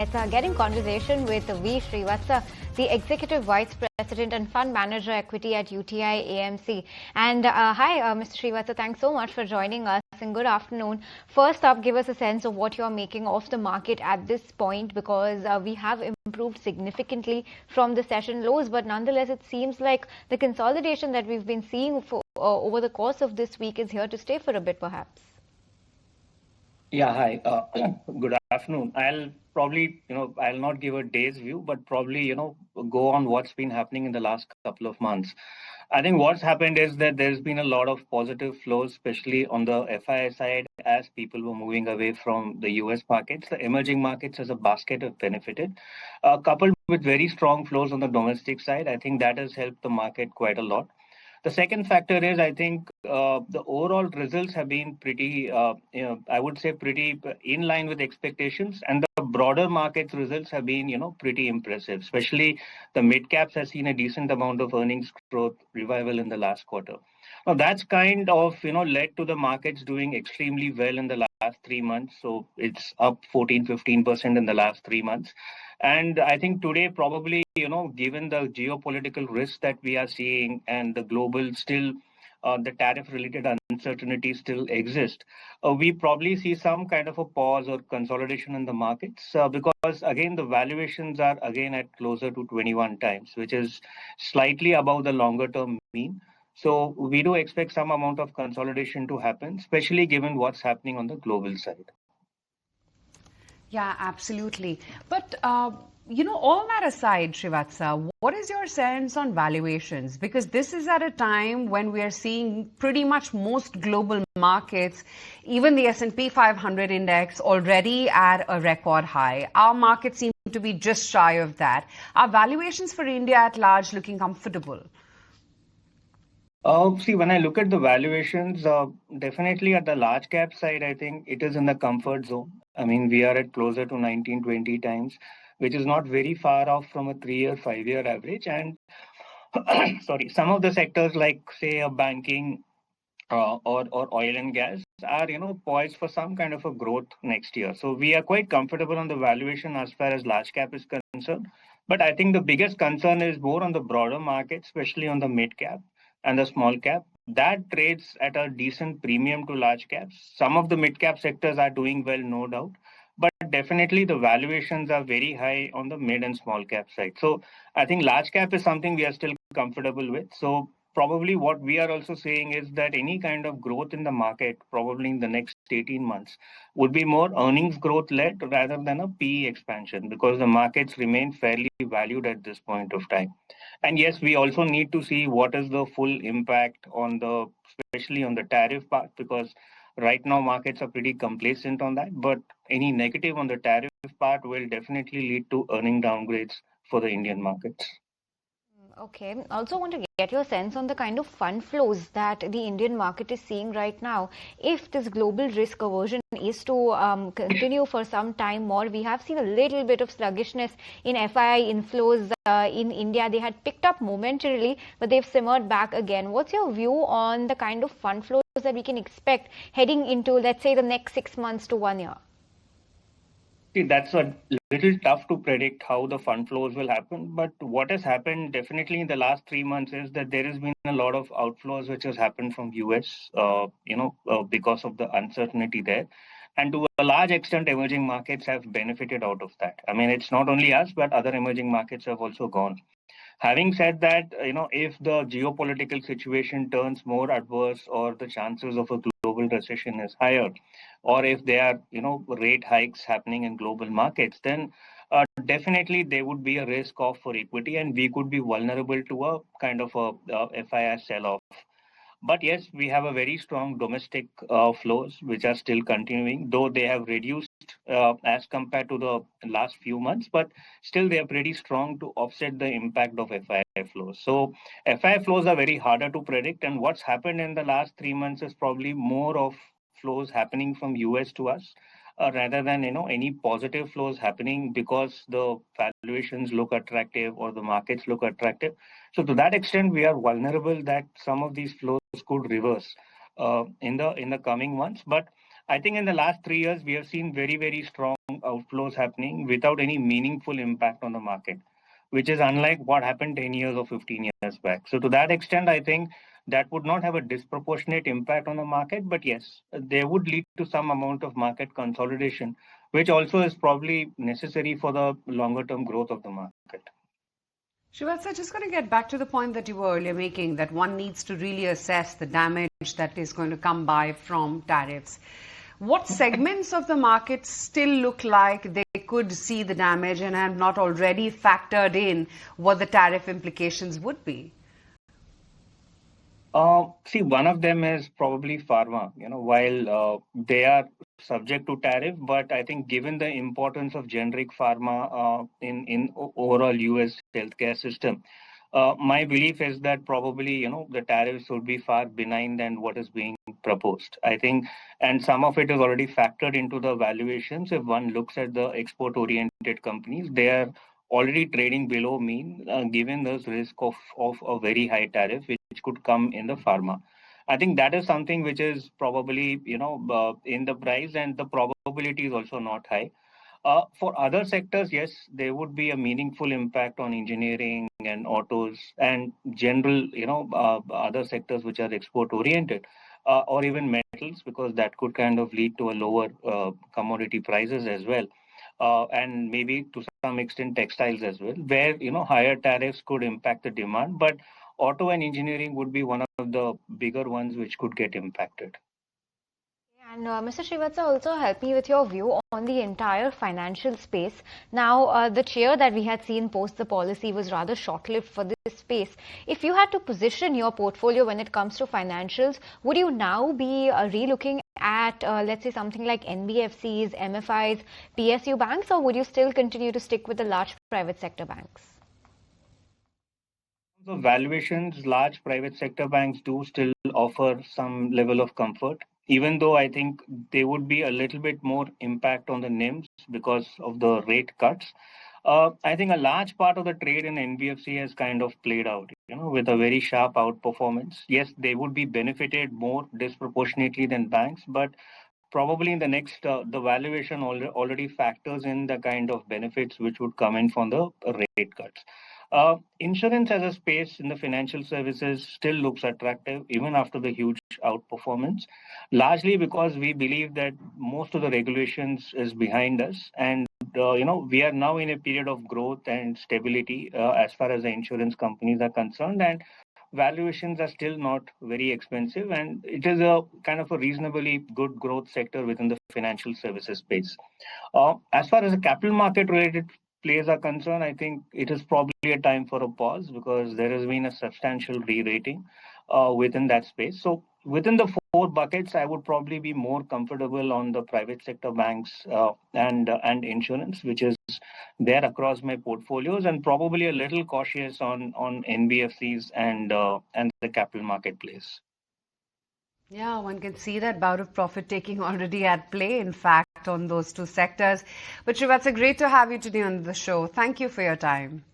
Let's get in conversation with Srivatsa, the Executive Vice President and Fund Manager Equity at UTI AMC. And hi, Mr. Srivatsa, thanks so much for joining us and good afternoon. First up, give us a sense of what you're making of the market at this point, because we have improved significantly from the session lows, but nonetheless, it seems like the consolidation that we've been seeing for, over the course of this week is here to stay for a bit, perhaps. Yeah, hi. Good afternoon. I'll probably, I'll not give a day's view, but probably, go on what's been happening in the last couple of months. I think what's happened is that there's been a lot of positive flows, especially on the FII side, as people were moving away from the US markets. The emerging markets as a basket have benefited, coupled with very strong flows on the domestic side. I think that has helped the market quite a lot. The second factor is, I think, the overall results have been pretty, I would say, pretty in line with expectations, and the broader markets results have been, pretty impressive. Especially the mid caps has seen a decent amount of earnings growth revival in the last quarter. Now that's kind of, led to the markets doing extremely well in the last 3 months. So it's up 14-15% in the last 3 months. And I think today, probably, given the geopolitical risks that we are seeing and the global still, the tariff-related uncertainty still exist, we probably see some kind of a pause or consolidation in the markets because, again, the valuations are again at closer to 21 times, which is slightly above the longer-term mean. So we do expect some amount of consolidation to happen, especially given what's happening on the global side. Yeah, absolutely. But, all that aside, Srivatsa, what is your sense on valuations? Because this is at a time when we are seeing pretty much most global markets, even the S&P 500 index already at a record high. Our markets seem to be just shy of that. Are valuations for India at large looking comfortable? See, when I look at the valuations, definitely at the large cap side, I think it is in the comfort zone. I mean, we are at closer to 19-20 times, which is not very far off from a 3-year, 5-year average. And sorry, some of the sectors like, say, banking or oil and gas are, poised for some kind of a growth next year. So we are quite comfortable on the valuation as far as large cap is concerned. But I think the biggest concern is more on the broader market, especially on the mid cap and the small cap. That trades at a decent premium to large caps. Some of the mid cap sectors are doing well, no doubt. But definitely the valuations are very high on the mid and small cap side. So I think large cap is something we are still comfortable with. So probably what we are also saying is that any kind of growth in the market, probably in the next 18 months, would be more earnings growth led rather than a PE expansion, because the markets remain fairly valued at this point of time. And yes, we also need to see what is the full impact on the, especially on the tariff part, because right now markets are pretty complacent on that. But any negative on the tariff part will definitely lead to earning downgrades for the Indian markets. Okay. Also want to get your sense on the kind of fund flows that the Indian market is seeing right now. If this global risk aversion is to continue for some time more, we have seen a little bit of sluggishness in FII inflows in India. They had picked up momentarily, but they've simmered back again. What's your view on the kind of fund flows that we can expect heading into, let's say, the next 6 months to 1 year? See, that's a little tough to predict how the fund flows will happen. But what has happened definitely in the last 3 months is that there has been a lot of outflows which has happened from US, because of the uncertainty there. And to a large extent, emerging markets have benefited out of that. I mean, it's not only us, but other emerging markets have also gone. Having said that, if the geopolitical situation turns more adverse or the chances of a global recession is higher, or if there are, rate hikes happening in global markets, then definitely there would be a risk off for equity, and we could be vulnerable to a kind of a FII sell-off. But yes, we have a very strong domestic flows, which are still continuing, though they have reduced as compared to the last few months, but still they are pretty strong to offset the impact of FII flows. So FII flows are very harder to predict, and what's happened in the last 3 months is probably more of flows happening from US to us, rather than any positive flows happening because the valuations look attractive or the markets look attractive. So to that extent, we are vulnerable that some of these flows could reverse in the coming months. But I think in the last 3 years, we have seen very, very strong outflows happening without any meaningful impact on the market, which is unlike what happened 10 years or 15 years back. So to that extent, I think that would not have a disproportionate impact on the market, but yes, they would lead to some amount of market consolidation, which also is probably necessary for the longer term growth of the market. Srivatsa, just going to get back to the point that you were earlier making, that one needs to really assess the damage that is going to come by from tariffs. What segments of the market still look like they could see the damage and have not already factored in what the tariff implications would be? See, one of them is probably pharma, while they are subject to tariff, but I think given the importance of generic pharma in overall US healthcare system, my belief is that probably, the tariffs would be far benign than what is being proposed. I think, and some of it is already factored into the valuations. If one looks at the export-oriented companies, they are already trading below mean, given the risk of a very high tariff, which could come in the pharma. I think that is something which is probably, in the price, and the probability is also not high. For other sectors, yes, there would be a meaningful impact on engineering and autos and general, other sectors which are export oriented, or even metals, because that could kind of lead to a lower commodity prices as well. And maybe to some extent textiles as well, where higher tariffs could impact the demand, but auto and engineering would be one of the bigger ones which could get impacted. And Mr. Srivatsa, also help me with your view on the entire financial space. Now, the cheer that we had seen post the policy was rather short-lived for this space. If you had to position your portfolio when it comes to financials, would you now be relooking at, let's say, something like NBFCs, MFIs, PSU banks, or would you still continue to stick with the large private sector banks? So valuations, large private sector banks do still offer some level of comfort, even though I think they would be a little bit more impact on the NIMs because of the rate cuts. I think a large part of the trade in NBFC has kind of played out, with a very sharp outperformance. Yes, they would be benefited more disproportionately than banks, but probably in the next, the valuation already factors in the kind of benefits which would come in from the rate cuts. Insurance as a space in the financial services still looks attractive even after the huge outperformance, largely because we believe that most of the regulations is behind us, and we are now in a period of growth and stability as far as the insurance companies are concerned, and valuations are still not very expensive, and it is a kind of a reasonably good growth sector within the financial services space. As far as the capital market related plays are concerned, I think it is probably a time for a pause because there has been a substantial re-rating within that space. So within the four buckets, I would probably be more comfortable on the private sector banks and insurance, which is there across my portfolios, and probably a little cautious on NBFCs and the capital marketplace. Yeah, one can see that bout of profit taking already at play, in fact, on those two sectors. But Srivatsa, great to have you today on the show. Thank you for your time.